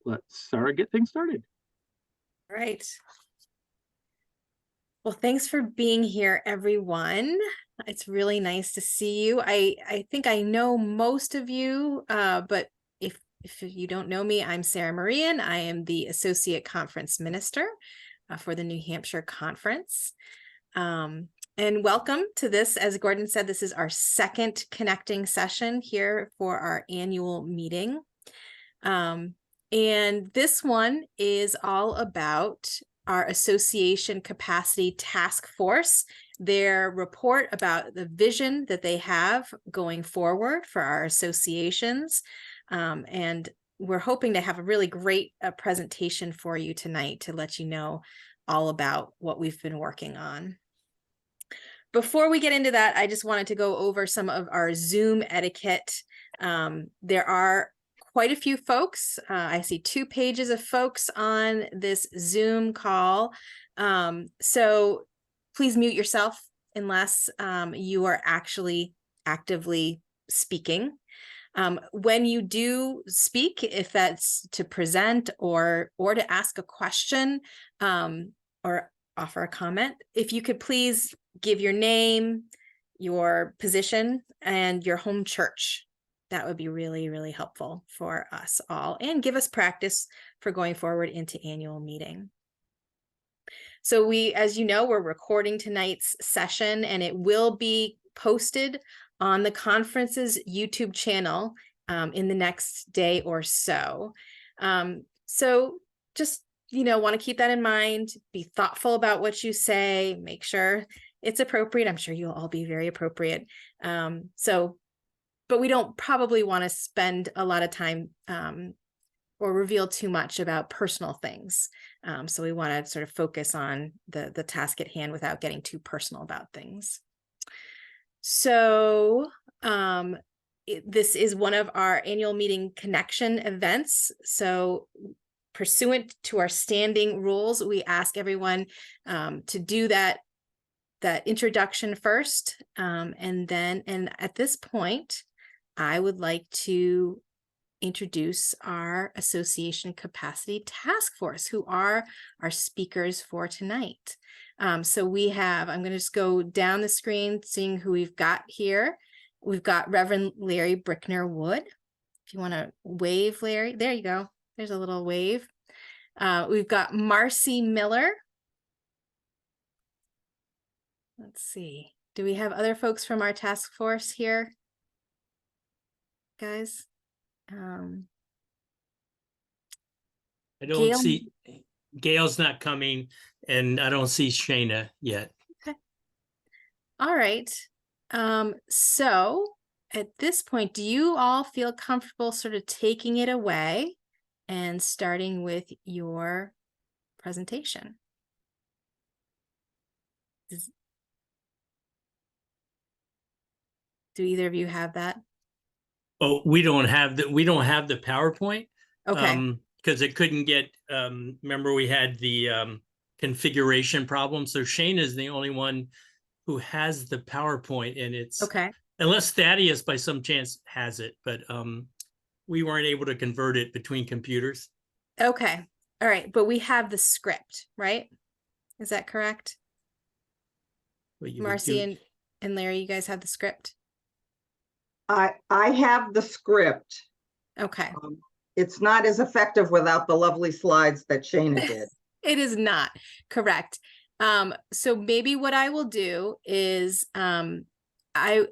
let's get things started. All right. Well, thanks for being here, everyone. It's really nice to see you. I think I know most of you, but if you don't know me, I'm Sarah Marian. I am the Associate Conference Minister for the New Hampshire Conference. And welcome to this. As Gordon said, this is our second connecting session here for our annual meeting. And this one is all about our association capacity task force, their report about the vision that they have going forward for our associations. And we're hoping to have a really great presentation for you tonight to let you know all about what we've been working on. Before we get into that, I just wanted to go over some of our Zoom etiquette. There are quite a few folks. I see 2 pages of folks on this Zoom call. So please mute yourself unless you are actually actively speaking. When you do speak, if that's to present or to ask a question or offer a comment, if you could please give your name, your position, and your home church. That would be really, really helpful for us all and give us practice for going forward into annual meeting. So as you know, we're recording tonight's session and it will be posted on the conference's YouTube channel in the next day or so. So just, want to keep that in mind, be thoughtful about what you say, make sure it's appropriate. I'm sure you'll all be very appropriate. But we don't probably want to spend a lot of time or reveal too much about personal things. So we want to sort of focus on the task at hand without getting too personal about things. So this is one of our annual meeting connection events. So pursuant to our standing rules, we ask everyone to do that introduction first. And at this point, I would like to introduce our Association Capacity Task Force, who are our speakers for tonight. So we have, I'm going to just go down the screen, seeing who we've got here. We've got Reverend Larry Brickner Wood. If you want to wave, Larry, there you go. There's a little wave. We've got Marcy Miller. Let's see. Do we have other folks from our task force here, guys? I don't see Gail's not coming, and I don't see Shayna yet. Okay. All right. So at this point, do you all feel comfortable sort of taking it away and starting with your presentation? Do either of you have that? Oh, we don't have the PowerPoint. Okay. Because it couldn't get. Remember, we had the configuration problem. So Shane is the only one who has the PowerPoint, and it's okay. Unless Thaddeus by some chance has it, but we weren't able to convert it between computers. Okay. All right, but we have the script, right? Is that correct? Marcy and Larry, you guys have the script? I have the script. Okay. It's not as effective without the lovely slides that Shayna did. It is not, correct. So maybe what I will do is I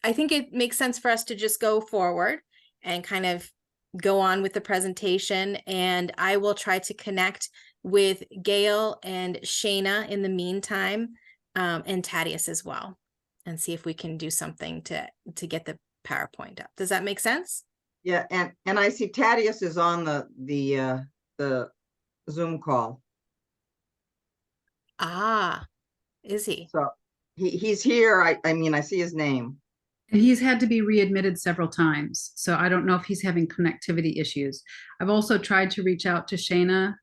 think it makes sense for us to just go forward and kind of go on with the presentation, and I will try to connect with Gail and Shayna in the meantime, and Thaddeus as well, and see if we can do something to get the PowerPoint up. Does that make sense? Yeah, and I see Thaddeus is on the Zoom call. Ah, is he? So he's here. I mean, I see his name. And he's had to be readmitted several times. So I don't know if he's having connectivity issues. I've also tried to reach out to Shayna,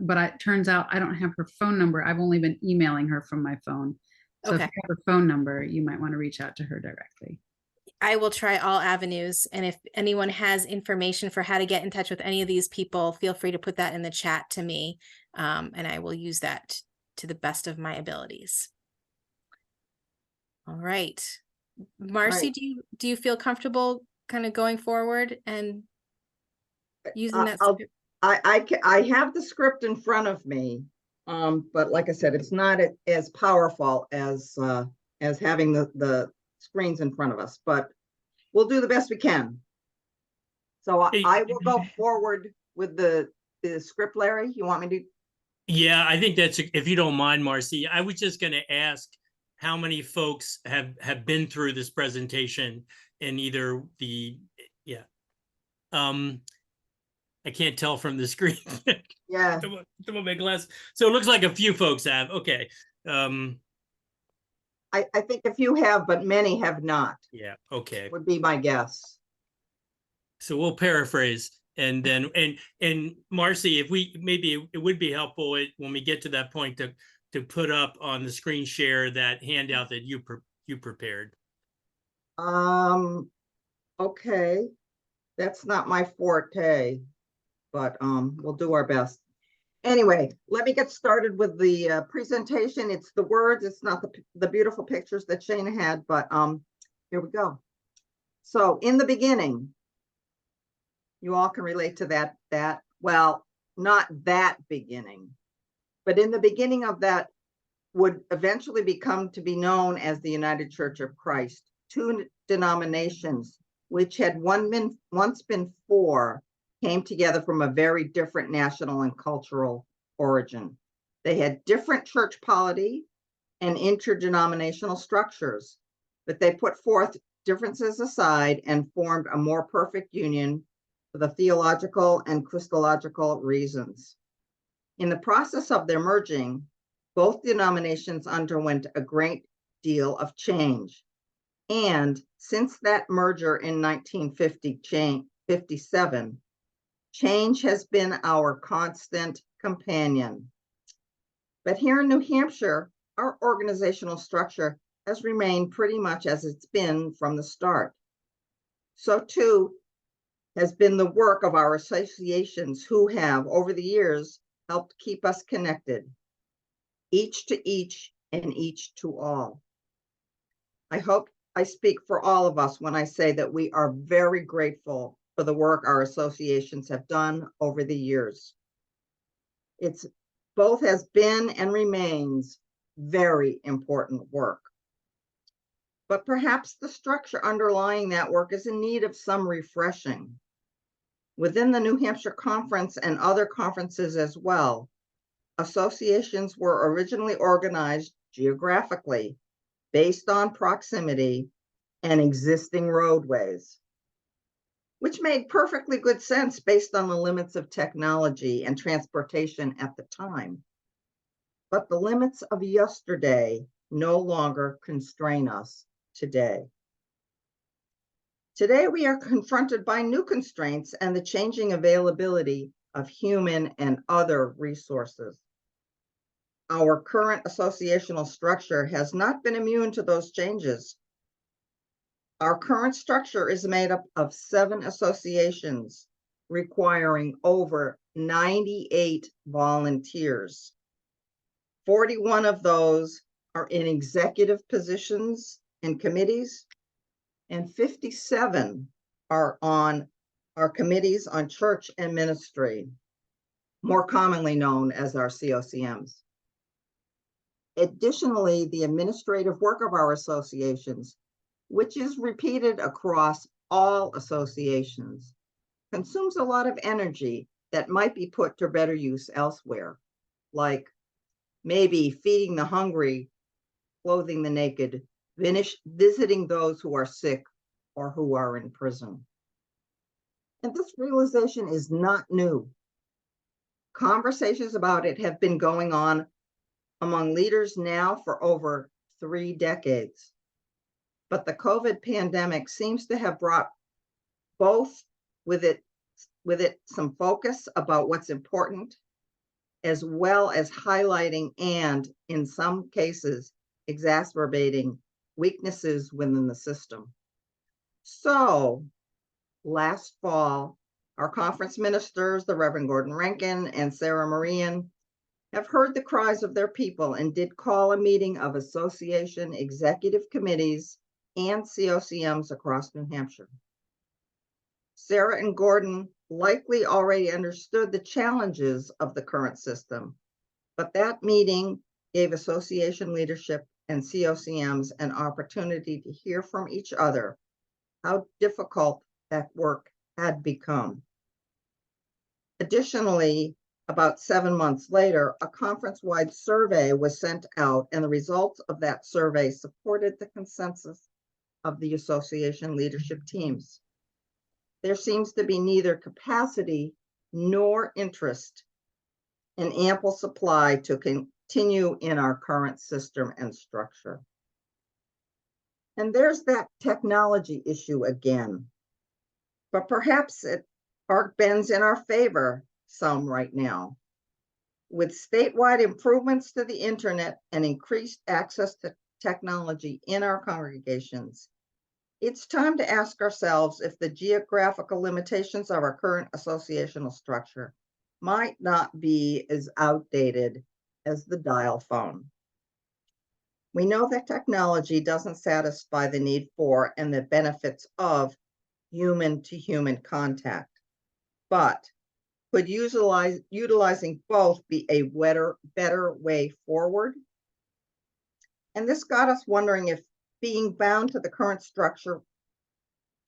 but it turns out I don't have her phone number. I've only been emailing her from my phone. So Okay. if you have her phone number, you might want to reach out to her directly. I will try all avenues. And if anyone has information for how to get in touch with any of these people, feel free to put that in the chat to me. And I will use that to the best of my abilities. All right. Marcy, Right. do you feel comfortable kind of going forward and using that? I'll- I have the script in front of me, but like I said, it's not as powerful as having the screens in front of us, but we'll do the best we can. So Hey, I will go forward with the script, Larry. You want me to? Yeah, I think that's, if you don't mind, Marcy, I was just going to ask how many folks have been through this presentation in either the, yeah. I can't tell from the screen. Yeah, Some of my glass. So it looks like a few folks have. Okay. I think a few have, but many have not, Yeah. Okay. would be my guess. So we'll paraphrase, and then and Marcy, if we maybe it would be helpful when we get to that point to put up on the screen share that handout that you prepared. Okay, that's not my forte, but we'll do our best. Anyway, let me get started with the presentation. It's the words, it's not the beautiful pictures that Shana had, but here we go. So in the beginning, you all can relate to that, well, not that beginning, but in the beginning of that would eventually become to be known as the United Church of Christ, two denominations, which had once been four, came together from a very different national and cultural origin. They had different church polity and interdenominational structures, but they put forth differences aside and formed a more perfect union for the theological and Christological reasons. In the process of their merging, both denominations underwent a great deal of change. And since that merger in 1957, change has been our constant companion. But here in New Hampshire, our organizational structure has remained pretty much as it's been from the start. So too has been the work of our associations who have, over the years, helped keep us connected, each to each and each to all. I hope I speak for all of us when I say that we are very grateful for the work our associations have done over the years. It's both has been and remains very important work. But perhaps the structure underlying that work is in need of some refreshing. Within the New Hampshire Conference and other conferences as well, associations were originally organized geographically based on proximity and existing roadways, which made perfectly good sense based on the limits of technology and transportation at the time. But the limits of yesterday no longer constrain us today. Today, we are confronted by new constraints and the changing availability of human and other resources. Our current associational structure has not been immune to those changes. Our current structure is made up of 7 associations requiring over 98 volunteers. 41 of those are in executive positions and committees, and 57 are on our committees on church and ministry, more commonly known as our COCMs. Additionally, the administrative work of our associations, which is repeated across all associations, consumes a lot of energy that might be put to better use elsewhere, like maybe feeding the hungry, clothing the naked, visiting those who are sick or who are in prison. And this realization is not new. Conversations about it have been going on among leaders now for over 3 decades. But the COVID pandemic seems to have brought both with it some focus about what's important, as well as highlighting and, in some cases, exacerbating weaknesses within the system. So last fall, our conference ministers, the Reverend Gordon Rankin and Sarah Marian, have heard the cries of their people and did call a meeting of association executive committees and COCMs across New Hampshire. Sarah and Gordon likely already understood the challenges of the current system, but that meeting gave association leadership and COCMs an opportunity to hear from each other how difficult that work had become. Additionally, about 7 months later, a conference-wide survey was sent out, and the results of that survey supported the consensus of the association leadership teams. There seems to be neither capacity nor interest in ample supply to continue in our current system and structure. And there's that technology issue again. But perhaps it bends in our favor some right now. With statewide improvements to the internet and increased access to technology in our congregations, it's time to ask ourselves if the geographical limitations of our current associational structure might not be as outdated as the dial phone. We know that technology doesn't satisfy the need for and the benefits of human-to-human contact, but could utilizing both be a better way forward? And this got us wondering if being bound to the current structure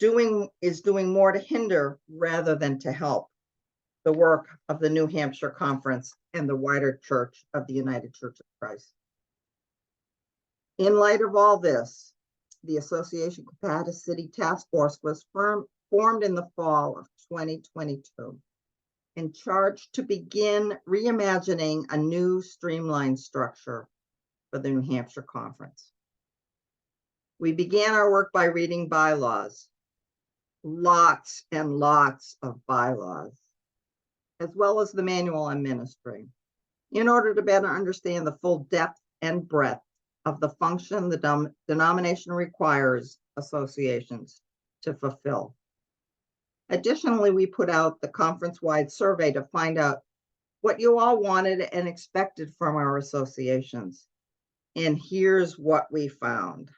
is doing more to hinder rather than to help the work of the New Hampshire Conference and the wider Church of the United Church of Christ. In light of all this, the Association Capacity Task Force was formed in the fall of 2022 and charged to begin reimagining a new streamlined structure for the New Hampshire Conference. We began our work by reading bylaws, lots and lots of bylaws, as well as the manual on ministry, in order to better understand the full depth and breadth of the function the denomination requires associations to fulfill. Additionally, we put out the conference-wide survey to find out what you all wanted and expected from our associations. And here's what we found.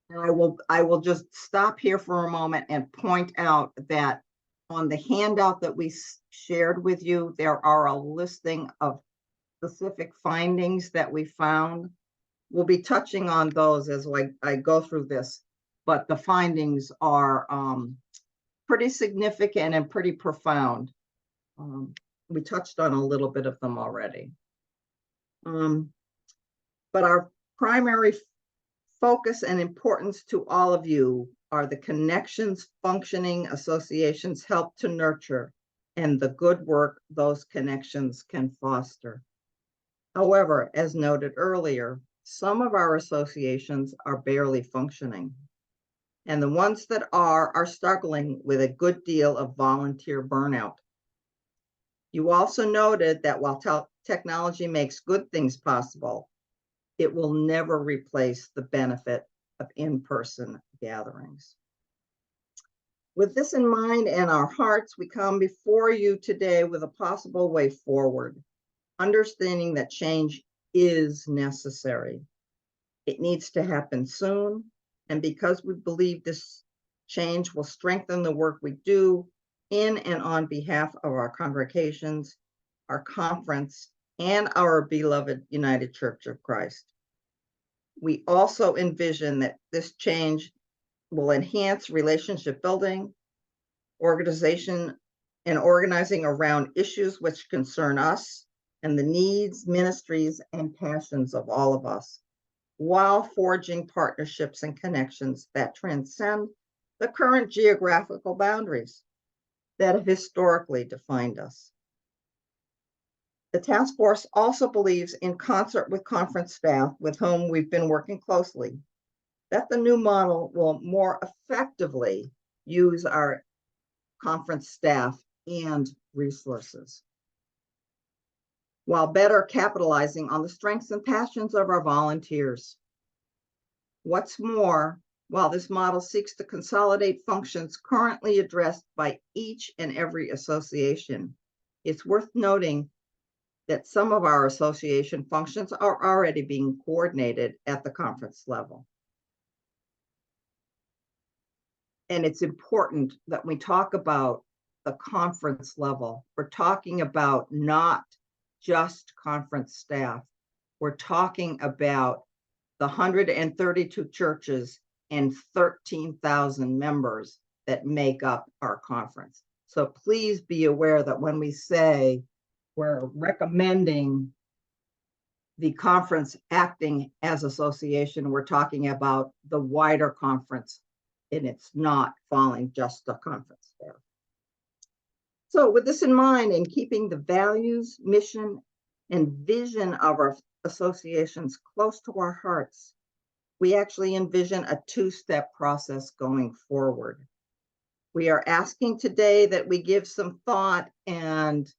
And I will just stop here for a moment and point out that on the handout that we shared with you, there are a listing of specific findings that we found. We'll be touching on those as I go through this, but the findings are pretty significant and pretty profound. We touched on a little bit of them already. But our primary focus and importance to all of you are the connections functioning associations help to nurture and the good work those connections can foster. However, as noted earlier, some of our associations are barely functioning, and the ones that are struggling with a good deal of volunteer burnout. You also noted that while technology makes good things possible, it will never replace the benefit of in-person gatherings. With this in mind and our hearts, we come before you today with a possible way forward, understanding that change is necessary. It needs to happen soon, and because we believe this change will strengthen the work we do in and on behalf of our congregations, our conference, and our beloved United Church of Christ. We also envision that this change will enhance relationship building, organization, and organizing around issues which concern us and the needs, ministries, and passions of all of us, while forging partnerships and connections that transcend the current geographical boundaries that have historically defined us. The task force also believes, in concert with conference staff with whom we've been working closely, that the new model will more effectively use our conference staff and resources, while better capitalizing on the strengths and passions of our volunteers. What's more, While this model seeks to consolidate functions currently addressed by each and every association, it's worth noting that some of our association functions are already being coordinated at the conference level. And it's important that we talk about the conference level. We're talking about not just conference staff. We're talking about the 132 churches and 13,000 members that make up our conference. So please be aware that when we say we're recommending the conference acting as association, we're talking about the wider conference, and it's not falling just the conference there. So with this in mind, and keeping the values, mission, and vision of our associations close to our hearts, we actually envision a two-step process going forward. We are asking today that we give some thought, and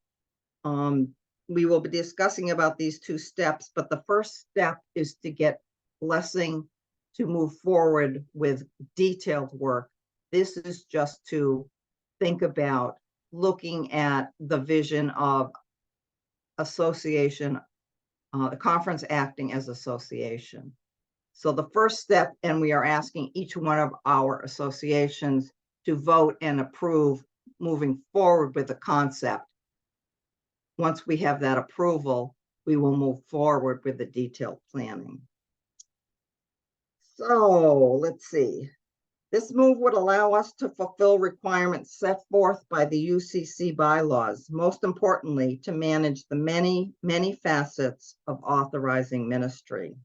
we will be discussing about these two steps, but the first step is to get blessing to move forward with detailed work. This is just to think about looking at the vision of association, the conference acting as association. So the first step, and we are asking each one of our associations to vote and approve moving forward with the concept. Once we have that approval, we will move forward with the detailed planning. So let's see. This move would allow us to fulfill requirements set forth by the UCC bylaws, most importantly, to manage the many, many facets of authorizing ministry.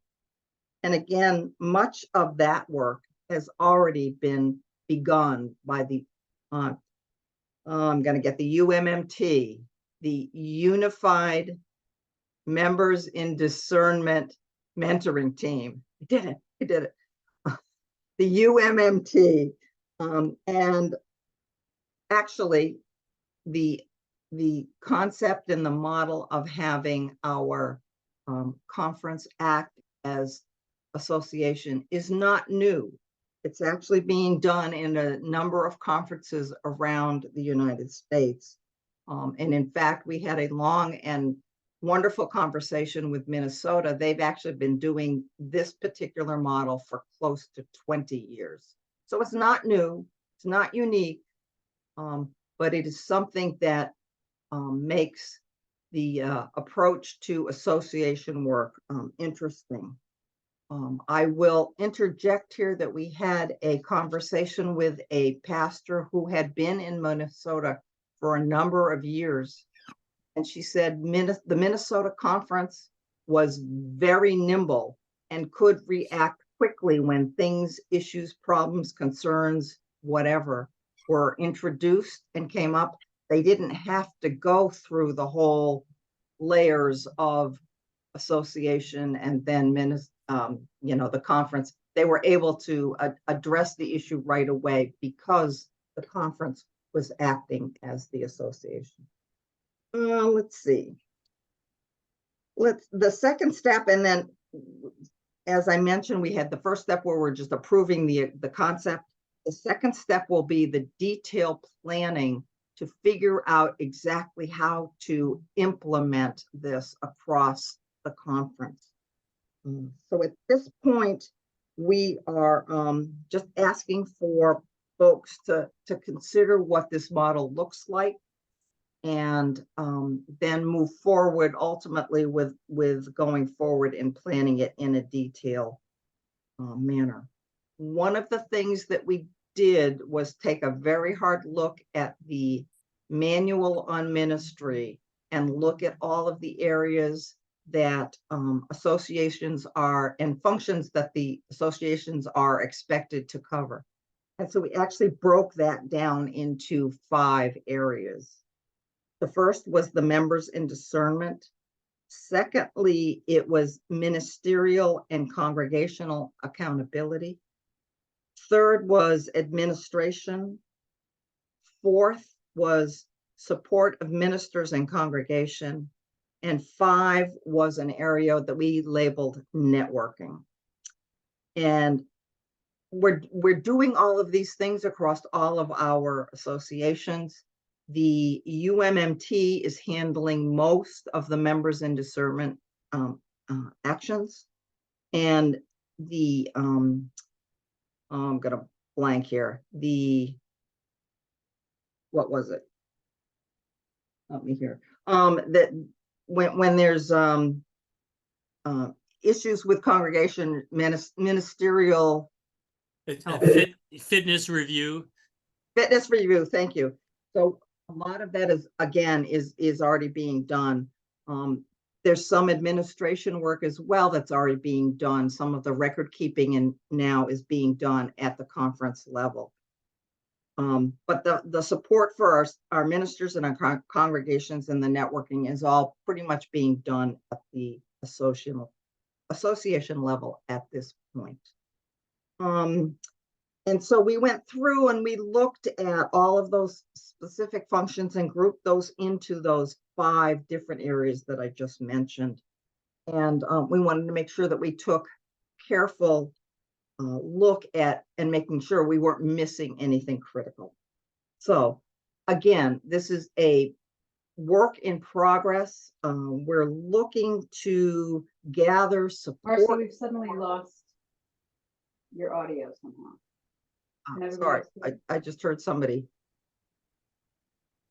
And again, much of that work has already been begun by the, I'm going to get the UMMT, the Unified Members in Discernment Mentoring Team. I did it. The UMMT, and actually the concept and the model of having our conference act as association is not new. It's actually being done in a number of conferences around the United States. And in fact, we had a long and wonderful conversation with Minnesota. They've actually been doing this particular model for close to 20 years. So it's not new, it's not unique, but it is something that makes the approach to association work interesting. I will interject here that we had a conversation with a pastor who had been in Minnesota for a number of years. And she said the Minnesota conference was very nimble and could react quickly when things, issues, problems, concerns, whatever, were introduced and came up. They didn't have to go through the whole layers of association and then the conference. They were able to address the issue right away because the conference was acting as the association. Let's see. The second step, and then as I mentioned, we had the first step where we're just approving the concept. The second step will be the detailed planning to figure out exactly how to implement this across the conference. So at this point, we are just asking for folks to consider what this model looks like, and then move forward ultimately with going forward and planning it in a detailed manner. One of the things that we did was take a very hard look at the manual on ministry and look at all of the areas that associations are and functions that the associations are expected to cover. And so we actually broke that down into 5 areas. The first was the members in discernment. Secondly, it was ministerial and congregational accountability. Third was administration. Fourth was support of ministers and congregation. And 5 was an area that we labeled networking. And we're doing all of these things across all of our associations. The UMMT is handling most of the members in discernment actions, and the I'm gonna blank here. What was it? Help me here. That when there's issues with congregation ministerial Fitness review. fitness review, thank you. So a lot of that is, again, is already being done. There's some administration work as well that's already being done. Some of the record keeping and now is being done at the conference level. But the support for our ministers and our congregations and the networking is all pretty much being done at the association level at this point. And so we went through and we looked at all of those specific functions and grouped those into those 5 different areas that I just mentioned. And we wanted to make sure that we took careful look at and making sure we weren't missing anything critical. So again, this is a work in progress. We're looking to gather support. Marcy, we've suddenly lost your audio somehow. Sorry, I just heard somebody.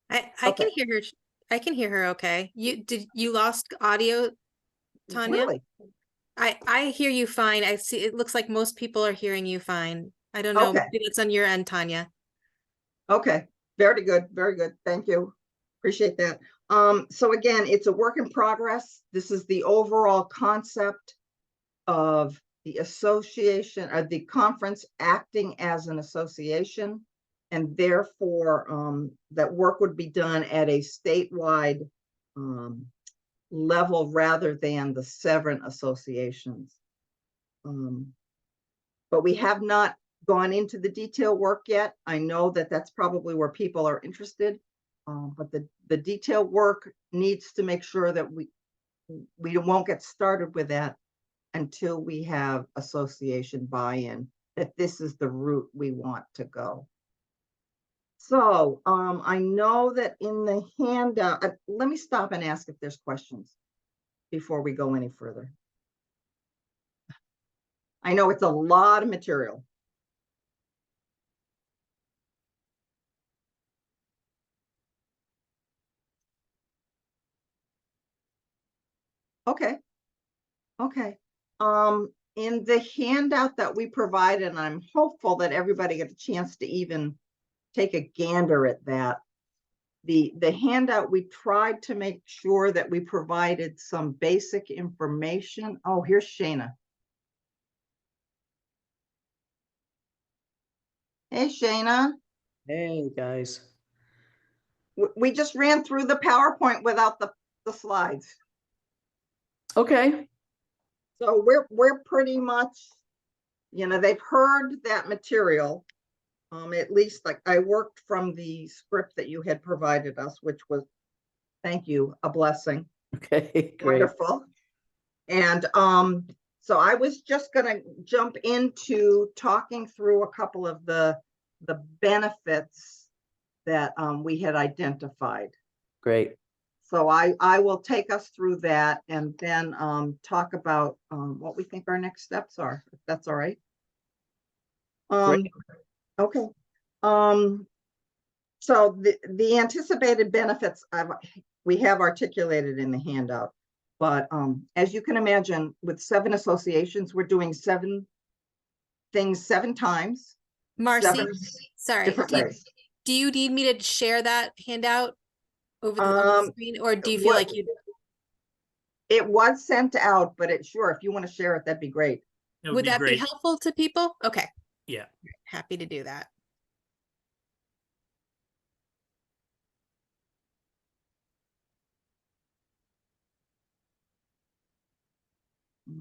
I Okay. can hear her. I can hear her okay. You lost audio, Tanya? Really? I hear you fine. I see it looks like most people are hearing you fine. I don't know. Okay. Maybe it's on your end, Tanya. Okay, very good, very good. Thank you. Appreciate that. So again, it's a work in progress. This is the overall concept of the association, or the conference acting as an association, and therefore that work would be done at a statewide level rather than the 7 associations. But we have not gone into the detail work yet. I know that that's probably where people are interested, but the detail work needs to make sure that we won't get started with that until we have association buy-in, that this is the route we want to go. So I know that in the handout, let me stop and ask if there's questions before we go any further. I know it's a lot of material. Okay. Okay. In the handout that we provided, and I'm hopeful that everybody got a chance to even take a gander at that. The handout, we tried to make sure that we provided some basic information. Oh, here's Shana. Hey, Shana. Hey, guys. We just ran through the PowerPoint without the slides. Okay. So we're pretty much, they've heard that material. At least like I worked from the script that you had provided us, which was, thank you, a blessing. Okay, great. Wonderful. And so I was just gonna jump into talking through a couple of the benefits that we had identified. Great. So I will take us through that and then talk about what we think our next steps are, if that's all right. Great. Okay. So the anticipated benefits we have articulated in the handout, but as you can imagine, with 7 associations, we're doing 7 things 7 times. Marcy, 7 sorry. different ways. Do you need me to share that handout over the screen, or do you feel like you? It was sent out, but sure, if you want to share it, that'd be great. Would that be great. helpful to people? Okay. Yeah. Happy to do that.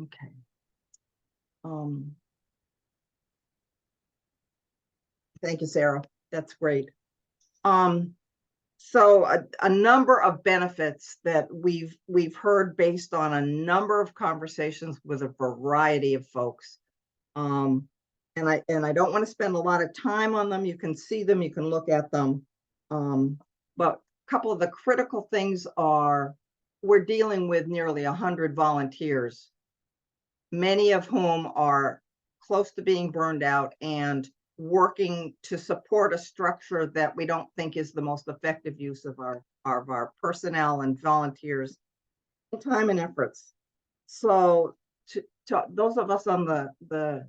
Okay. Thank you, Sarah. That's great. So a number of benefits that we've heard based on a number of conversations with a variety of folks. and I don't want to spend a lot of time on them. You can see them, you can look at them. But a couple of the critical things are we're dealing with nearly 100 volunteers, many of whom are close to being burned out and working to support a structure that we don't think is the most effective use of our personnel and volunteers time and efforts. So to those of us on the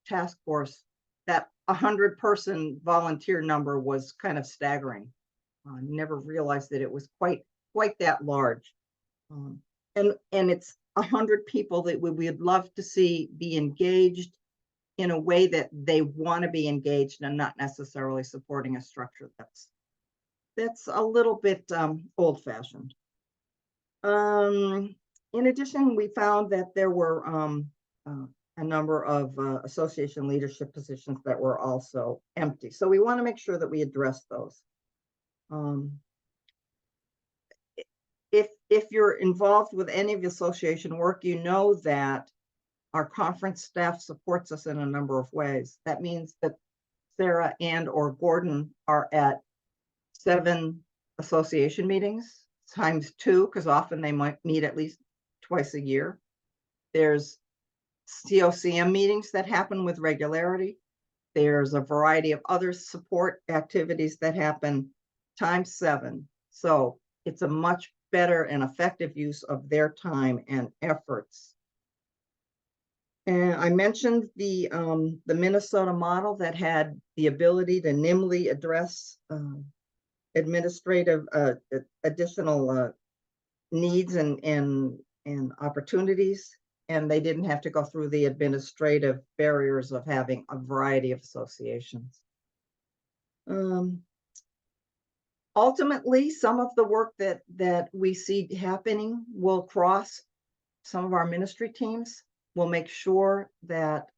task force, that 100-person volunteer number was kind of staggering. Never realized that it was quite that large. And it's 100 people that we'd love to see be engaged in a way that they want to be engaged and not necessarily supporting a structure that's a little bit old-fashioned. In addition, we found that there were a number of association leadership positions that were also empty. So we want to make sure that we address those. If you're involved with any of the association work, you know that our conference staff supports us in a number of ways. That means that Sarah and or Gordon are at 7 association meetings times 2, because often they might meet at least twice a year. There's COCM meetings that happen with regularity. There's a variety of other support activities that happen times 7. So it's a much better and effective use of their time and efforts. And I mentioned the Minnesota model that had the ability to nimbly address administrative additional needs and opportunities, and they didn't have to go through the administrative barriers of having a variety of associations. Ultimately, some of the work that we see happening will cross some of our ministry teams. We'll make sure that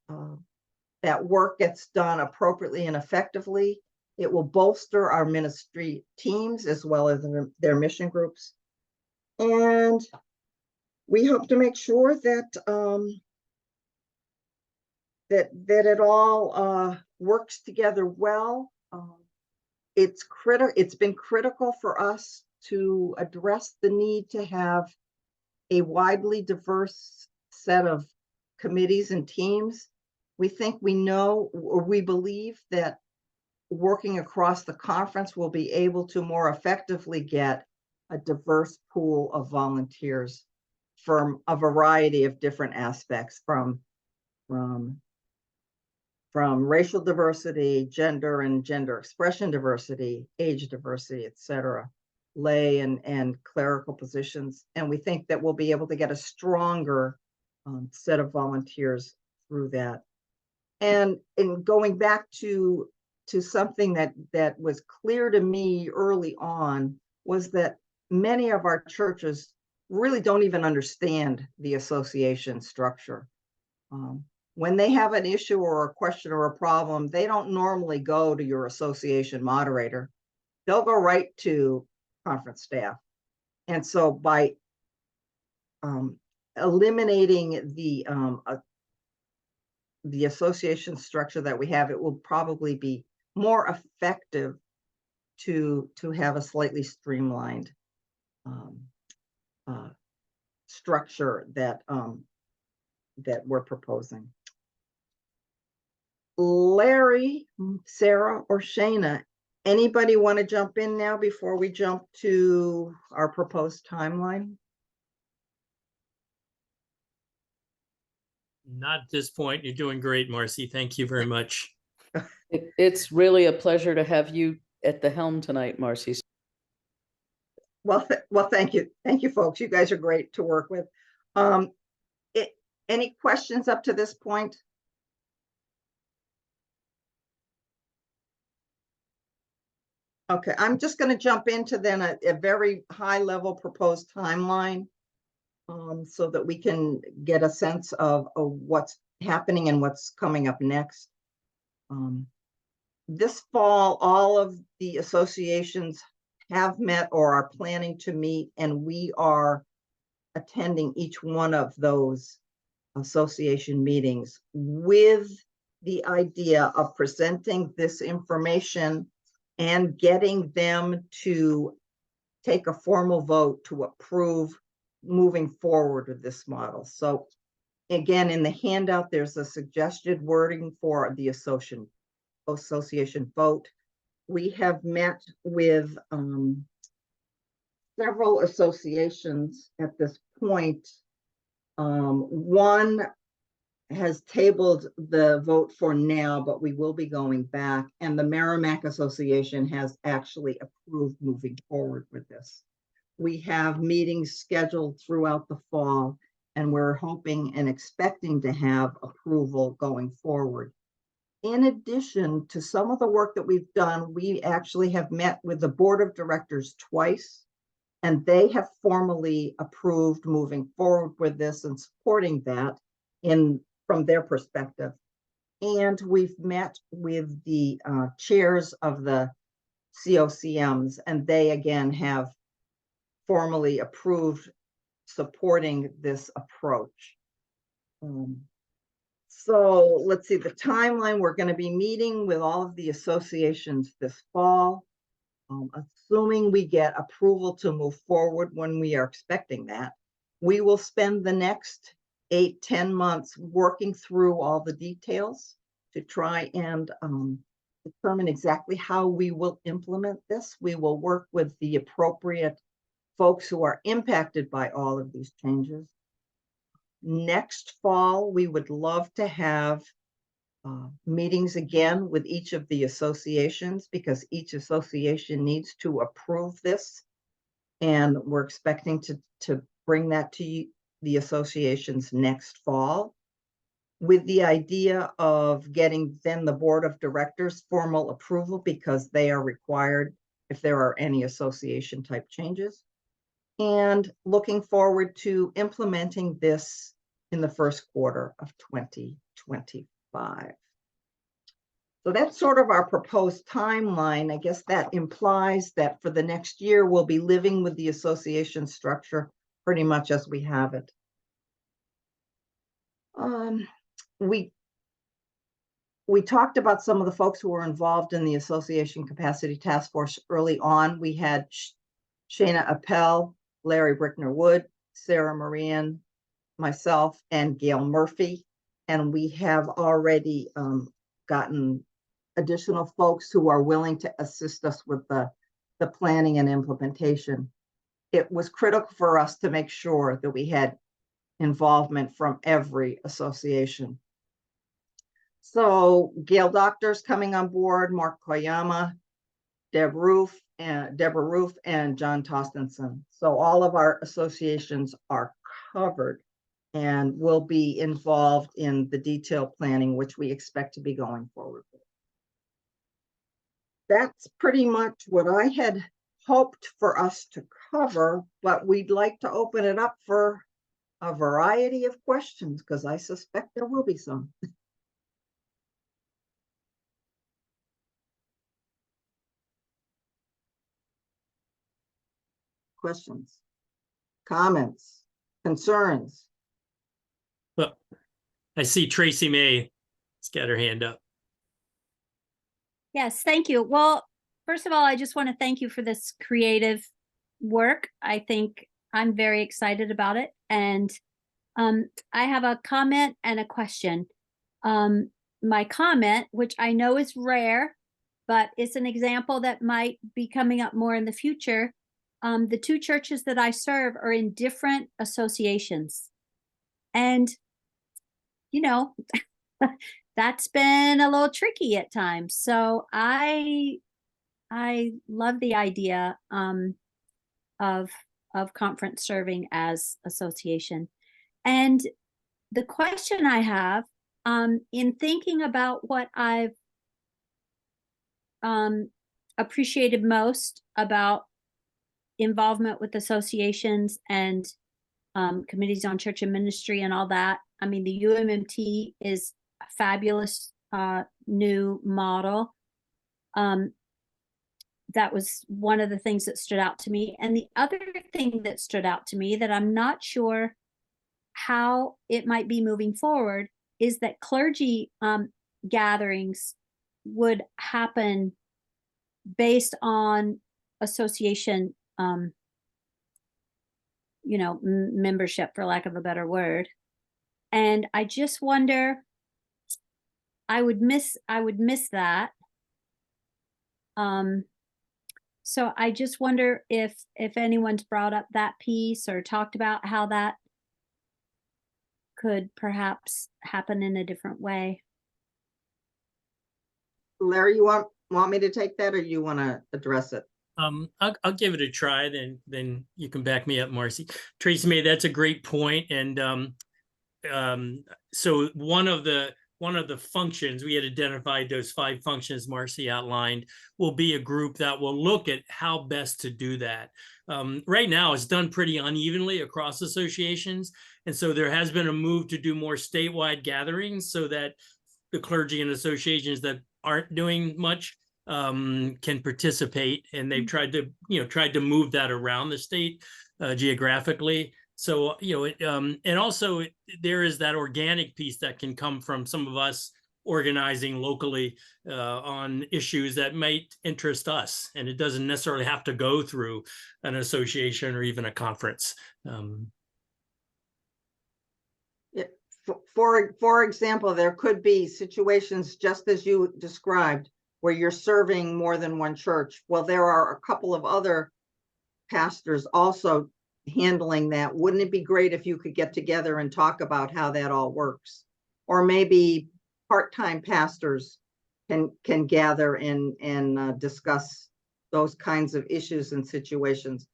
that work gets done appropriately and effectively. It will bolster our ministry teams as well as their mission groups. And we hope to make sure that that it all works together well. It's been critical for us to address the need to have a widely diverse set of committees and teams. We think we know, or we believe that working across the conference will be able to more effectively get a diverse pool of volunteers from a variety of different aspects, from racial diversity, gender and gender expression diversity, age diversity, et cetera, lay and clerical positions. And we think that we'll be able to get a stronger set of volunteers through that. And in going back to something that was clear to me early on, was that many of our churches really don't even understand the association structure. When they have an issue or a question or a problem, they don't normally go to your association moderator. They'll go right to conference staff. And so by eliminating the association structure that we have, it will probably be more effective to have a slightly streamlined structure that we're proposing. Larry, Sarah, or Shana, anybody want to jump in now before we jump to our proposed timeline? Not at this point. You're doing great, Marcy. Thank you very much. It's really a pleasure to have you at the helm tonight, Marcy. Well, thank you. Thank you, folks. You guys are great to work with. Any questions up to this point? Okay, I'm just going to jump into then a very high level proposed timeline so that we can get a sense of what's happening and what's coming up next. This fall, all of the associations have met or are planning to meet, and we are attending each one of those association meetings with the idea of presenting this information and getting them to take a formal vote to approve moving forward with this model. So again, in the handout, there's a suggested wording for the association vote. We have met with several associations at this point. One has tabled the vote for now, but we will be going back. And the Merrimack Association has actually approved moving forward with this. We have meetings scheduled throughout the fall, and we're hoping and expecting to have approval going forward. In addition to some of the work that we've done, we actually have met with the board of directors twice, and they have formally approved moving forward with this and supporting that from their perspective. And we've met with the chairs of the COCMs, and they again have formally approved supporting this approach. So let's see the timeline. We're going to be meeting with all of the associations this fall. Assuming we get approval to move forward, when we are expecting that, we will spend the next 8-10 months working through all the details to try and determine exactly how we will implement this. We will work with the appropriate folks who are impacted by all of these changes. Next fall, we would love to have meetings again with each of the associations, because each association needs to approve this. And we're expecting to bring that to the associations next fall, with the idea of getting then the board of directors formal approval, because they are required if there are any association type changes. And looking forward to implementing this in the first quarter of 2025. So that's sort of our proposed timeline. I guess that implies that for the next year, we'll be living with the association structure pretty much as we have it. We talked about some of the folks who were involved in the Association Capacity Task Force early on. We had Shana Appel, Larry Brickner-Wood, Sarah Marian, myself, and Gail Murphy. And we have already gotten additional folks who are willing to assist us with the planning and implementation. It was critical for us to make sure that we had involvement from every association. So Gail Doctor's coming on board, Mark Koyama, Deborah Roof, and John Tostenson. So all of our associations are covered and will be involved in the detailed planning, which we expect to be going forward with. That's pretty much what I had hoped for us to cover, but we'd like to open it up for a variety of questions, because I suspect there will be some. Questions, comments, concerns? Well, I see Tracy May has got her hand up. Yes, thank you. Well, first of all, I just want to thank you for this creative work. I think I'm very excited about it. And I have a comment and a question. My comment, which I know is rare, but it's an example that might be coming up more in the future. The two churches that I serve are in different associations. And, you know, that's been a little tricky at times. So I love the idea of conference serving as association. And the question I have, in thinking about what I've appreciated most about involvement with associations and committees on church and ministry and all that. I mean, the UMMT is a fabulous new model. That was one of the things that stood out to me. And the other thing that stood out to me that I'm not sure how it might be moving forward is that clergy gatherings would happen based on association, membership, for lack of a better word. And I just wonder, I would miss that. So I just wonder if anyone's brought up that piece or talked about how that could perhaps happen in a different way. Larry, you want me to take that, or you want to address it? I'll give it a try, then you can back me up, Marcy. Tracy May, that's a great point. And so one of the functions, we had identified those 5 functions Marcy outlined, will be a group that will look at how best to do that. Right now, it's done pretty unevenly across associations. And so there has been a move to do more statewide gatherings so that the clergy and associations that aren't doing much can participate. And they've tried to move that around the state geographically. So, and also there is that organic piece that can come from some of us organizing locally on issues that might interest us. And it doesn't necessarily have to go through an association or even a conference. For example, there could be situations just as you described where you're serving more than one church. Well, there are a couple of other pastors also handling that. Wouldn't it be great if you could get together and talk about how that all works? Or maybe part-time pastors can gather and discuss those kinds of issues and situations.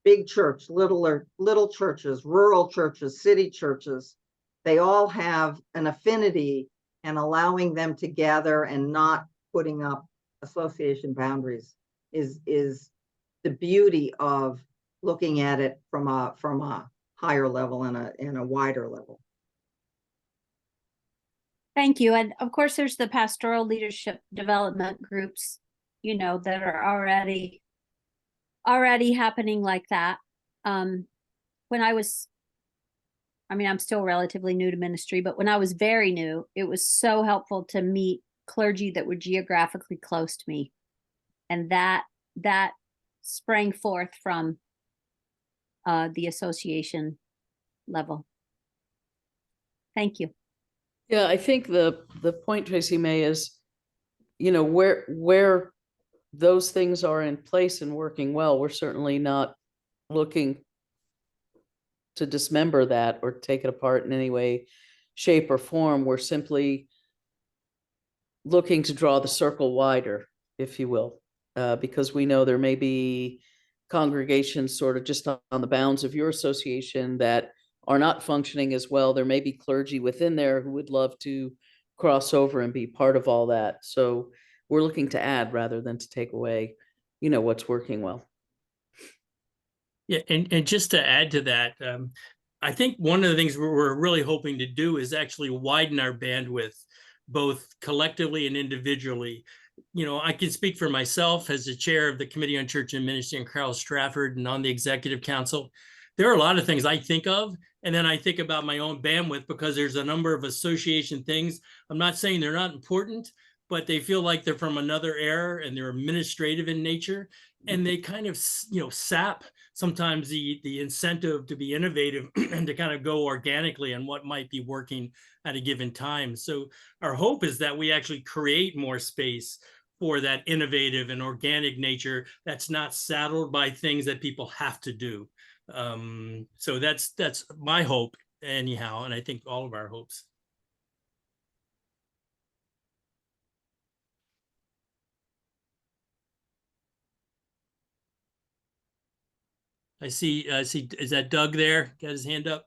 Big church, little churches, rural churches, city churches, they all have an affinity, and allowing them to gather and not putting up association boundaries is the beauty of looking at it from a higher level and a wider level. Thank you. And of course, there's the pastoral leadership development groups, that are already happening like that. I'm still relatively new to ministry, but when I was very new, it was so helpful to meet clergy that were geographically close to me. And that sprang forth from the association level. Thank you. Yeah, I think the point, Tracy May, is, where those things are in place and working well, we're certainly not looking to dismember that or take it apart in any way, shape, or form. We're simply looking to draw the circle wider, if you will, because we know there may be congregations sort of just on the bounds of your association that are not functioning as well. There may be clergy within there who would love to cross over and be part of all that. So we're looking to add rather than to take away, what's working well. Yeah, and just to add to that, I think one of the things we're really hoping to do is actually widen our bandwidth, both collectively and individually. I can speak for myself as the chair of the Committee on Church and Ministry in Carl Stratford and on the Executive Council. There are a lot of things I think of, and then I think about my own bandwidth because there's a number of association things. I'm not saying they're not important, but they feel like they're from another era and they're administrative in nature, and they kind of, sap sometimes the incentive to be innovative and to kind of go organically on what might be working at a given time. So our hope is that we actually create more space for that innovative and organic nature that's not saddled by things that people have to do. So that's my hope anyhow, and I think all of our hopes. I see, is that Doug there? Got his hand up?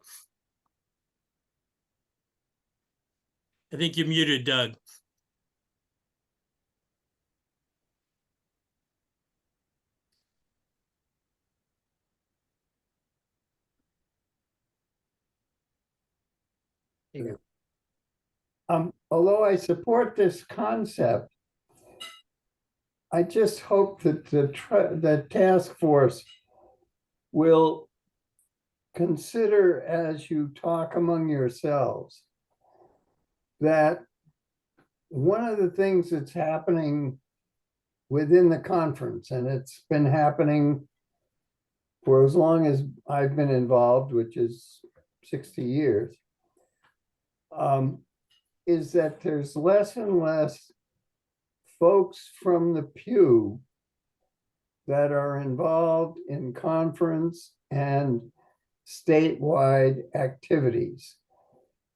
I think you're muted, Doug. There you go. Although I support this concept, I just hope that the task force will consider, as you talk among yourselves, that one of the things that's happening within the conference, and it's been happening for as long as I've been involved, which is 60 years, is that there's less and less folks from the pew that are involved in conference and statewide activities,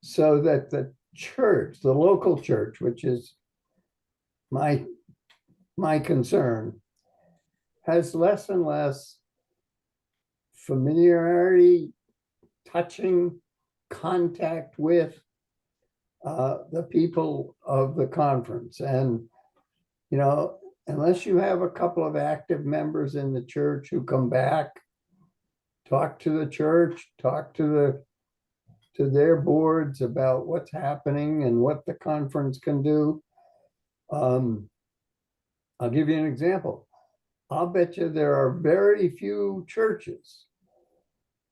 so that the church, the local church, which is my concern, has less and less familiarity, touching, contact with the people of the conference. And, you know, unless you have a couple of active members in the church who come back, talk to the church, talk to their boards about what's happening and what the conference can do. I'll give you an example. I'll bet you there are very few churches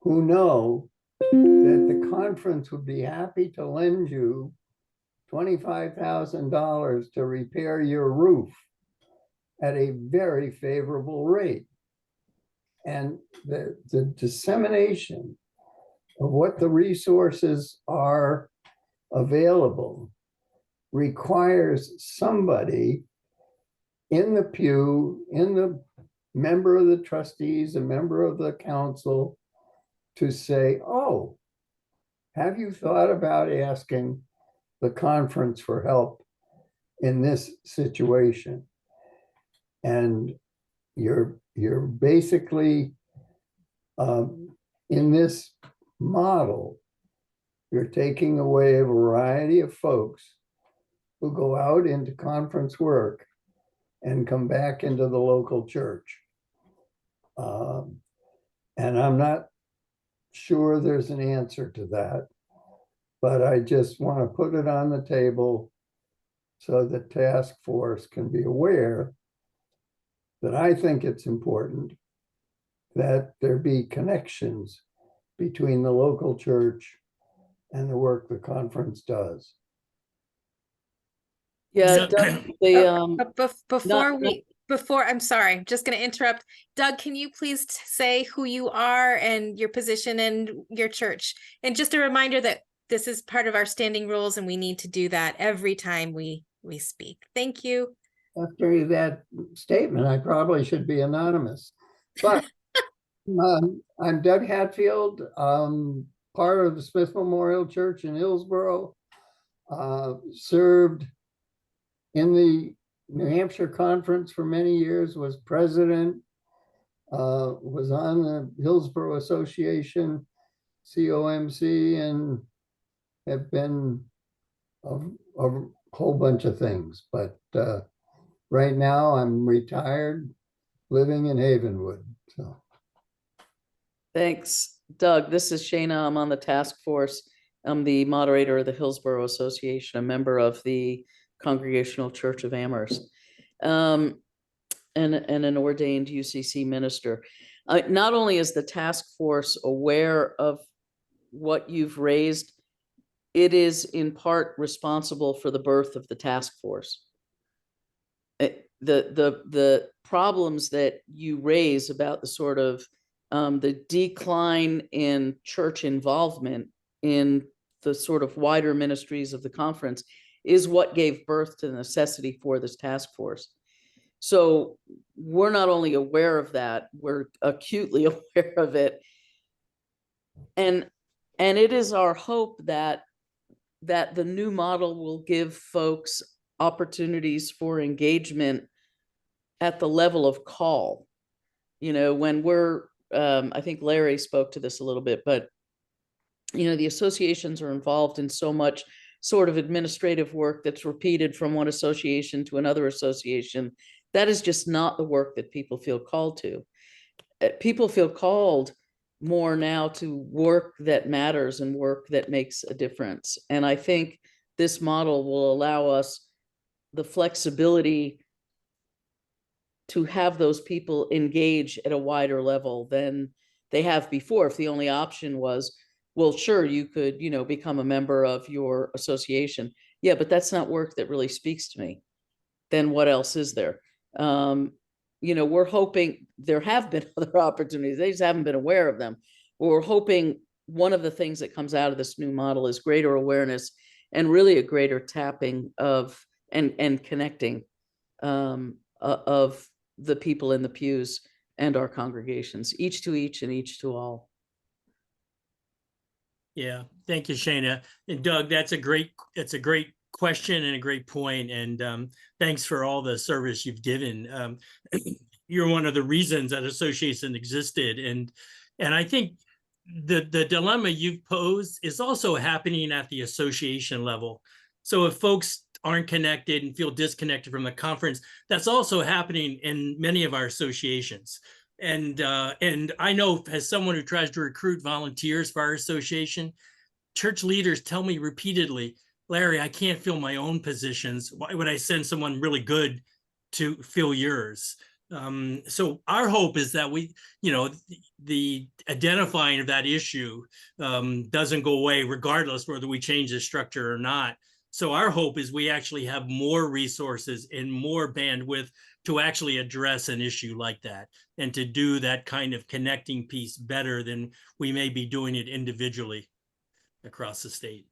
who know that the conference would be happy to lend you $25,000 to repair your roof at a very favorable rate. And the dissemination of what the resources are available requires somebody in the pew, in the member of the trustees, a member of the council, to say, oh, have you thought about asking the conference for help in this situation? And you're basically, in this model, you're taking away a variety of folks who go out into conference work and come back into the local church. And I'm not sure there's an answer to that, but I just want to put it on the table so the task force can be aware that I think it's important that there be connections between the local church and the work the conference does. Yeah, So- Doug, the, But before not- before, I'm sorry, I'm just going to interrupt. Doug, can you please say who you are and your position in your church? And just a reminder that this is part of our standing rules and we need to do that every time we speak. Thank you. After that statement, I probably should be anonymous, but I'm Doug Hatfield, part of the Smith Memorial Church in Hillsborough, served in the New Hampshire Conference for many years, was president, was on the Hillsborough Association, COMC, and have been a whole bunch of things. But right now I'm retired, living in Havenwood. So thanks, Doug. This is Shana. I'm on the task force. I'm the moderator of the Hillsborough Association, a member of the Congregational Church of Amherst, and an ordained UCC minister. Not only is the task force aware of what you've raised, it is in part responsible for the birth of the task force. The problems that you raise about the sort of the decline in church involvement in the sort of wider ministries of the conference is what gave birth to the necessity for this task force. So we're not only aware of that, we're acutely aware of it. And it is our hope that the new model will give folks opportunities for engagement at the level of call. You know, when we're, I think Larry spoke to this a little bit, but, you know, the associations are involved in so much sort of administrative work that's repeated from one association to another association. That is just not the work that people feel called to. People feel called more now to work that matters and work that makes a difference. And I think this model will allow us the flexibility to have those people engage at a wider level than they have before. If the only option was, well, sure, you could, you know, become a member of your association. Yeah, but that's not work that really speaks to me. Then what else is there? We're hoping there have been other opportunities. They just haven't been aware of them. We're hoping one of the things that comes out of this new model is greater awareness and really a greater tapping of and connecting of the people in the pews and our congregations, each to each and each to all. Yeah, thank you, Shana. And Doug, that's a great question and a great point. And thanks for all the service you've given. You're one of the reasons that association existed. And I think the dilemma you've posed is also happening at the association level. So if folks aren't connected and feel disconnected from the conference, that's also happening in many of our associations. And I know, as someone who tries to recruit volunteers for our association, church leaders tell me repeatedly, Larry, I can't fill my own positions. Why would I send someone really good to fill yours? So our hope is that the identifying of that issue doesn't go away regardless whether we change the structure or not. So our hope is we actually have more resources and more bandwidth to actually address an issue like that and to do that kind of connecting piece better than we may be doing it individually across the state.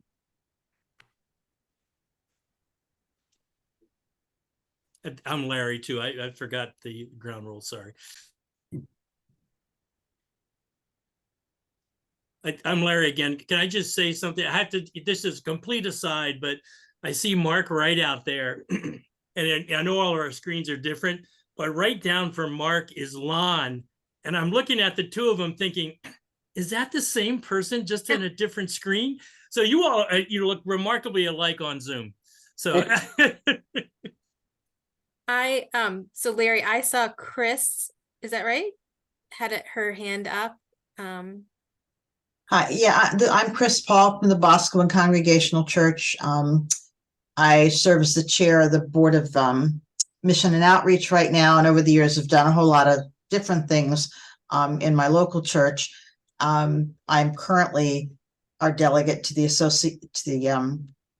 I'm Larry too. I forgot the ground rules, sorry. I'm Larry again. Can I just say something? This is a complete aside, but I see Mark right out there. And I know all of our screens are different, but right down from Mark is Lon. And I'm looking at the two of them thinking, is that the same person just in a different screen? So you all, you look remarkably alike on Zoom. So so Larry, I saw Chris, is that right? Had her hand up. Hi, yeah, I'm Chris Paul from the Boscawen Congregational Church. I serve as the chair of the Board of Mission and Outreach right now, and over the years have done a whole lot of different things in my local church. I'm currently our delegate to the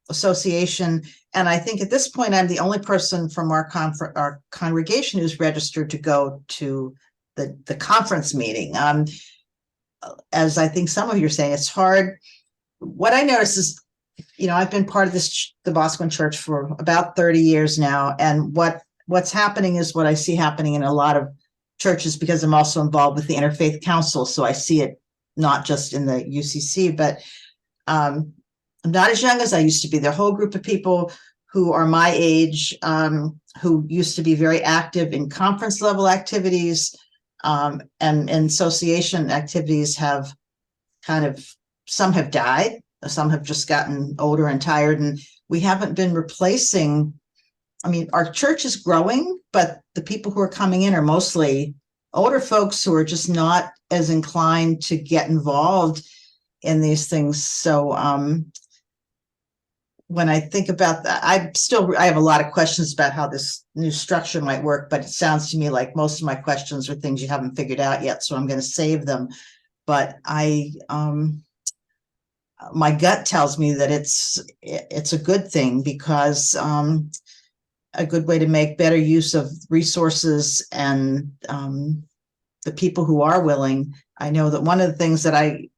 association, and I think at this point I'm the only person from our congregation who's registered to go to the conference meeting. As I think some of you are saying, it's hard. What I notice is, I've been part of the Boscawen Church for about 30 years now, and what's happening is what I see happening in a lot of churches, because I'm also involved with the Interfaith Council, so I see it not just in the UCC, but I'm not as young as I used to be. There are a whole group of people who are my age, who used to be very active in conference level activities, and association activities have some have died, some have just gotten older and tired, and we haven't been replacing. I mean, our church is growing, but the people who are coming in are mostly older folks who are just not as inclined to get involved in these things. So when I think about that, I have a lot of questions about how this new structure might work, but it sounds to me like most of my questions are things you haven't figured out yet, so I'm going to save them. But my gut tells me that it's a good thing, because a good way to make better use of resources and the people who are willing. I know that one of the things that I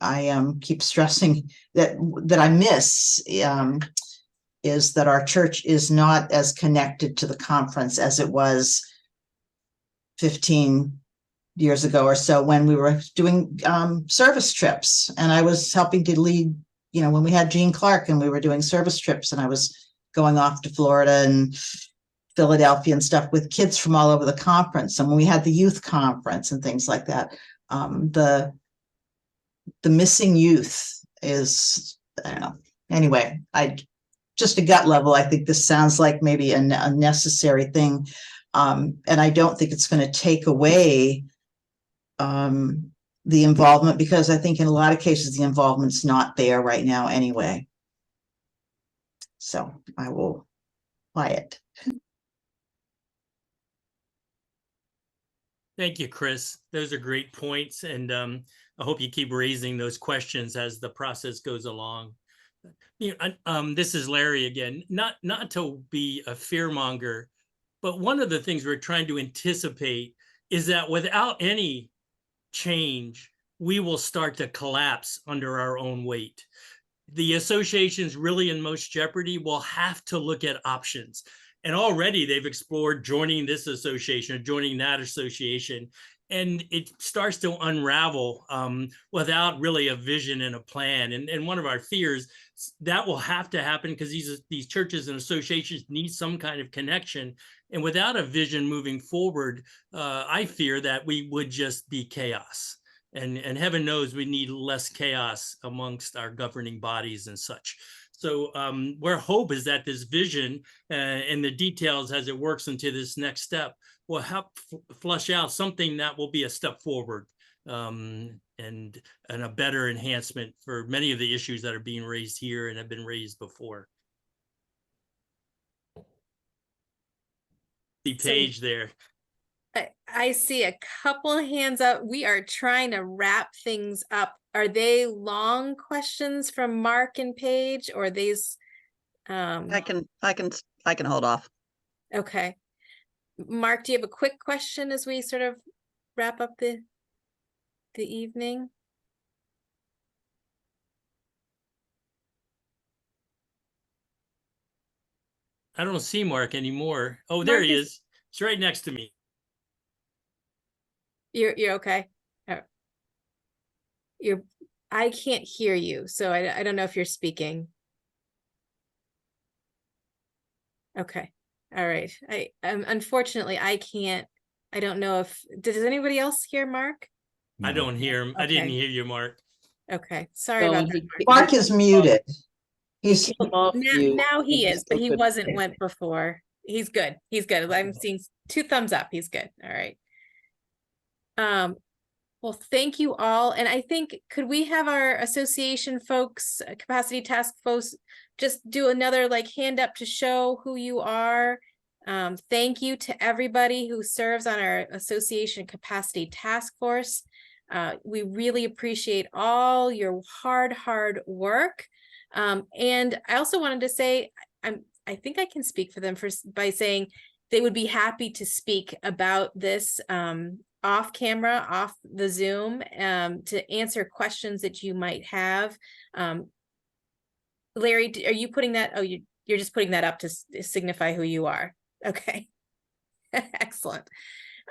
keep stressing that I miss is that our church is not as connected to the conference as it was 15 years ago or so, when we were doing service trips, and I was helping to lead, when we had Gene Clark and we were doing service trips, and I was going off to Florida and Philadelphia and stuff with kids from all over the conference. And when we had the youth conference and things like that, the missing youth is, I don't know. Anyway, just a gut level, I think this sounds like maybe a necessary thing. And I don't think it's going to take away the involvement, because I think in a lot of cases, the involvement's not there right now anyway. So I will quiet. Thank you, Chris. Those are great points. And I hope you keep raising those questions as the process goes along. This is Larry again. Not to be a fearmonger, but one of the things we're trying to anticipate is that without any change, we will start to collapse under our own weight. The associations really in most jeopardy will have to look at options. And already they've explored joining this association or joining that association. And it starts to unravel without really a vision and a plan. And one of our fears that will have to happen because these churches and associations need some kind of connection. And without a vision moving forward, I fear that we would just be chaos. And heaven knows we need less chaos amongst our governing bodies and such. So our hope is that this vision and the details as it works into this next step will help flush out something that will be a step forward and a better enhancement for many of the issues that are being raised here and have been raised before. The page there. I see a couple hands up. We are trying to wrap things up. Are they long questions from Mark and Paige, or are these? I can hold off. Okay. Mark, do you have a quick question as we sort of wrap up the evening? I don't see Mark anymore. Oh, there Mark he is- is. It's right next to me. You're okay. I can't hear you, so I don't know if you're speaking. Okay. All right. Unfortunately I can't. I don't know if does anybody else hear Mark? I don't hear him. I didn't Okay. hear you, Mark. Okay. Sorry No, about and that. he- Mark. Mark is muted. He's, Come off mute, Now he and is, but he still wasn't went before. He's good. He's good. I'm seeing 2 thumbs up. He's good. All right. Well, thank you all. And I think, could we have our association folks, capacity task folks, just do another like hand up to show who you are. Thank you to everybody who serves on our association capacity task force. We really appreciate all your hard work. And I also wanted to say, I think I can speak for them by saying they would be happy to speak about this off camera, off the Zoom, to answer questions that you might have. Larry, are you putting that? Oh, you're just putting that up to signify who you are. Okay. Excellent.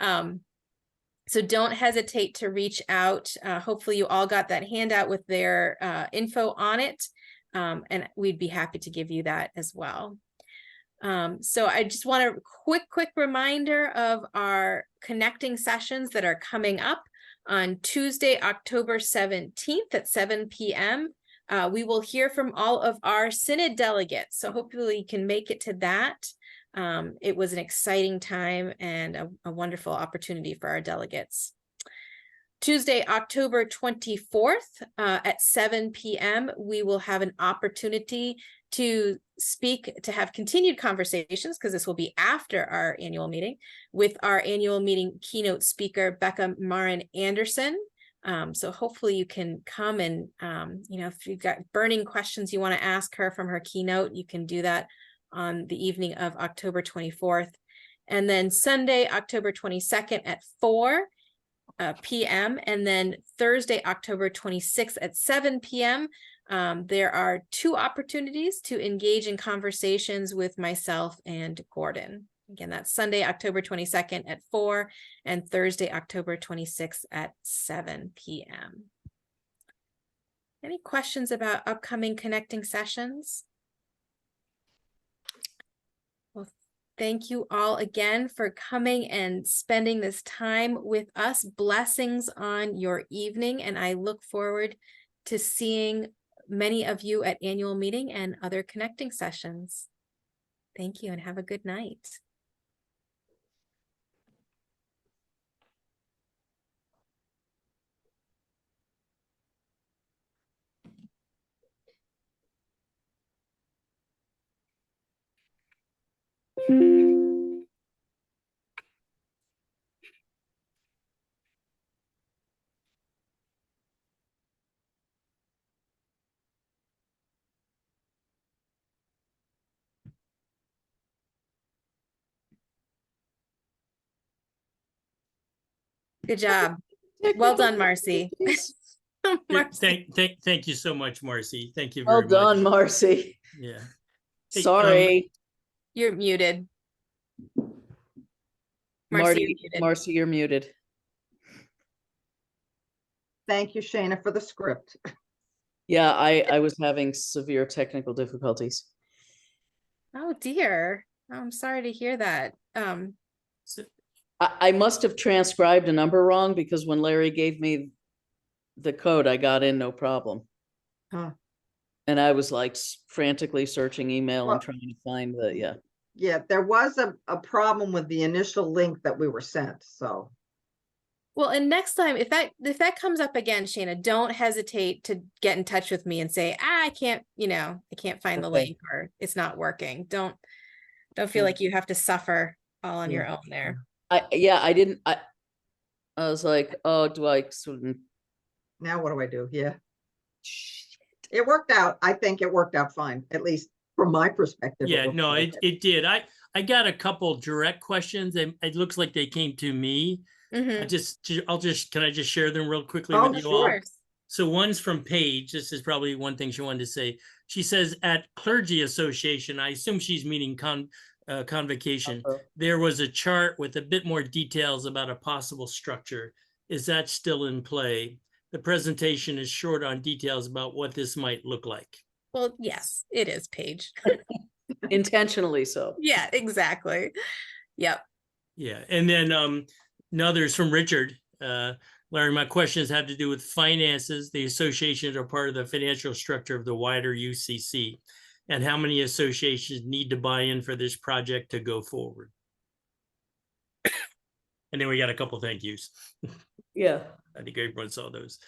So don't hesitate to reach out. Hopefully you all got that handout with their info on it. And we'd be happy to give you that as well. So I just want a quick reminder of our connecting sessions that are coming up on Tuesday, October 17th at 7 p.m. We will hear from all of our Synod delegates. So hopefully you can make it to that. It was an exciting time and a wonderful opportunity for our delegates. Tuesday, October 24th at 7 p.m., we will have an opportunity to have continued conversations, because this will be after our annual meeting, with our annual meeting keynote speaker, Becca Marin Anderson. So hopefully you can come and, if you've got burning questions you want to ask her from her keynote, you can do that on the evening of October 24th. And then Sunday, October 22nd at 4 p.m. And then Thursday, October 26th at 7 p.m. There are 2 opportunities to engage in conversations with myself and Gordon. Again, that's Sunday, October 22nd at 4 and Thursday, October 26th at 7 p.m. Any questions about upcoming connecting sessions? Well, thank you all again for coming and spending this time with us. Blessings on your evening, and I look forward to seeing many of you at annual meeting and other connecting sessions. Thank you and have a good night. Good job. Well done, Marcy. Marcy. Thank you so much, Marcy. Thank you Well very done, much. Marcy. Yeah. Hey, Sorry, You're muted. Marcy, Marty, you're muted. Marcy, you're muted. Thank you, Shayna, for the script. Yeah, I was having severe technical difficulties. Oh dear. I'm sorry to hear that. I must have transcribed a number wrong because when Larry gave me the code, I got in no problem. Huh. And I was like frantically searching email Well- and trying to find the, yeah. Yeah, there was a problem with the initial link that we were sent, so. Well, and next time, if that comes up again, Shayna, don't hesitate to get in touch with me and say, I can't, I can't find the Okay. link or it's not working. Don't feel Yeah. like you have to suffer all on Yeah. your own there. I was like, oh, do I sort of, Now what do I do? Yeah. It worked out. I think it worked out fine, at least from my perspective. Yeah, worked no, out it, okay. it did. I got a couple direct questions and it looks like they came to me. Mhm. Can I just share them real quickly Oh, with you Of all? course. So one's from Paige. This is probably one thing she wanted to say. She says at Clergy Association, I assume she's meaning convocation. There was a chart with a bit more details about a possible structure. Is that still in play? The presentation is short on details about what this might look like. Well, yes, it is, Paige. intentionally so. Yeah, exactly. Yep. Yeah, and then another's from Richard. Larry, my questions have to do with finances. The associations are part of the financial structure of the wider UCC. And how many associations need to buy in for this project to go forward? And then we got a couple thank yous. Yeah. I think everyone saw those.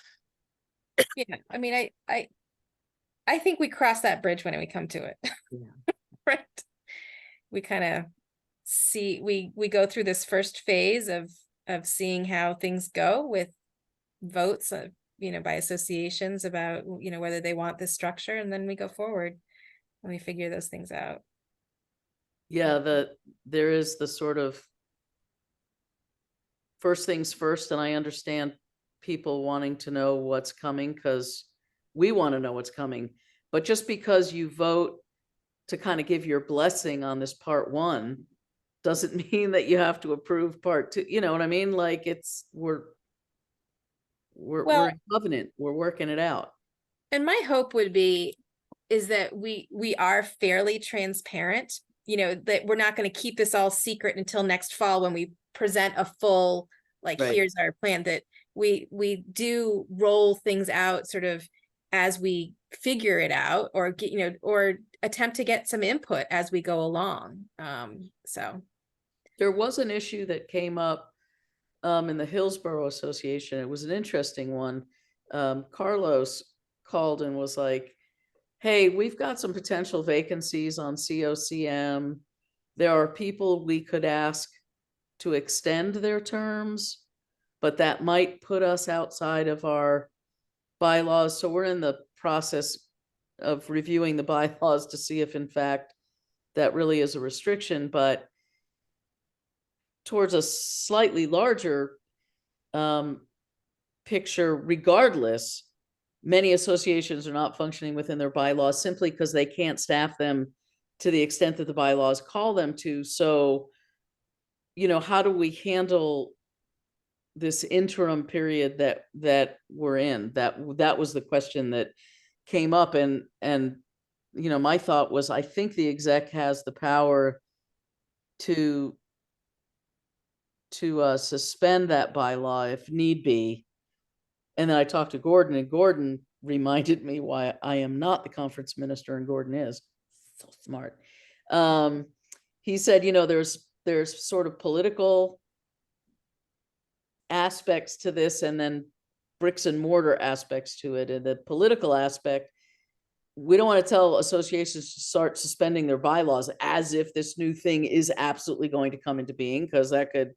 Yeah. I mean, I think we cross that bridge when we come to it. Yeah. Right. We kind of see, we go through this first phase of seeing how things go with votes, by associations about, whether they want this structure, and then we go forward and we figure those things out. Yeah, there is the sort of first things first, and I understand people wanting to know what's coming because we want to know what's coming. But just because you vote to kind of give your blessing on this part one doesn't mean that you have to approve part two. You know what I mean? Like we're in covenant. We're working it out. And my hope would be is that we are fairly transparent, that we're not going to keep this all secret until next fall when we present a full, like, Right. Here's our plan, that we do roll things out sort of as we figure it out, or get, or attempt to get some input as we go along. So There was an issue that came up in the Hillsborough Association. It was an interesting one. Carlos called and was like, hey, we've got some potential vacancies on COCM. There are people we could ask to extend their terms, but that might put us outside of our bylaws. So we're in the process of reviewing the bylaws to see if in fact that really is a restriction. But towards a slightly larger picture, regardless, many associations are not functioning within their bylaws simply because they can't staff them to the extent that the bylaws call them to. So, how do we handle this interim period that we're in? That was the question that came up. And my thought was, I think the exec has the power to suspend that bylaw if need be. And then I talked to Gordon, and Gordon reminded me why I am not the conference minister and Gordon is. So smart. He said, there's sort of political aspects to this and then bricks and mortar aspects to it. And the political aspect, we don't want to tell associations to start suspending their bylaws as if this new thing is absolutely going to come into being, because that could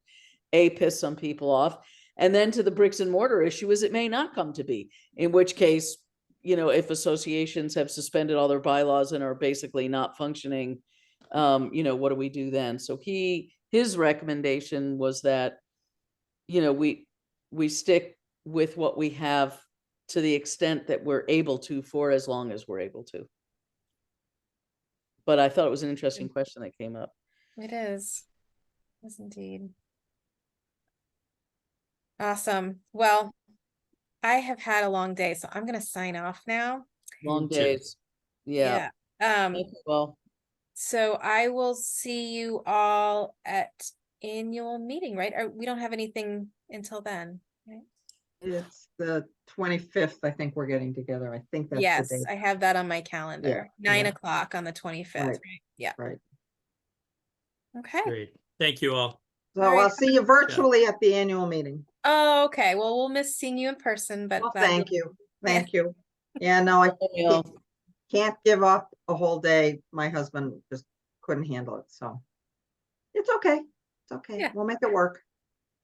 piss some people off. And then to the bricks and mortar issue is it may not come to be, in which case, if associations have suspended all their bylaws and are basically not functioning, what do we do then? So his recommendation was that, we we stick with what we have to the extent that we're able to for as long as we're able to. But I thought it was an interesting question that came up. It is. Yes, indeed. Awesome. Well, I have had a long day, so I'm gonna sign off now. Long Me too. days. Yeah. Yeah. Well, So I will see you all at annual meeting, right? Or we don't have anything until then, right? It's the 25th, I think we're getting together. I think that's the Yes, date. I have that on my calendar. 9 yeah. o'clock on the 25th, Right. right? Yeah. Right. Okay. Great. Thank you all. So All right. I'll see you virtually at the annual meeting. Oh, okay. Well, we'll miss seeing you in person, but Well, glad thank we- you. Thank you. Yeah, no, I yeah. can't give up a whole day. My husband just couldn't handle it, so. It's okay. It's okay. Yeah. We'll make it work.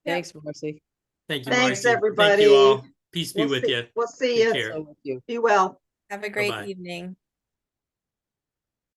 Yeah. Thanks, Marcy. Thank you, Thanks, Marcy. Thank everybody. you all. Peace be We'll with see- you. We'll see Take you. care. So with you. Be well. Have a great Bye-bye. evening.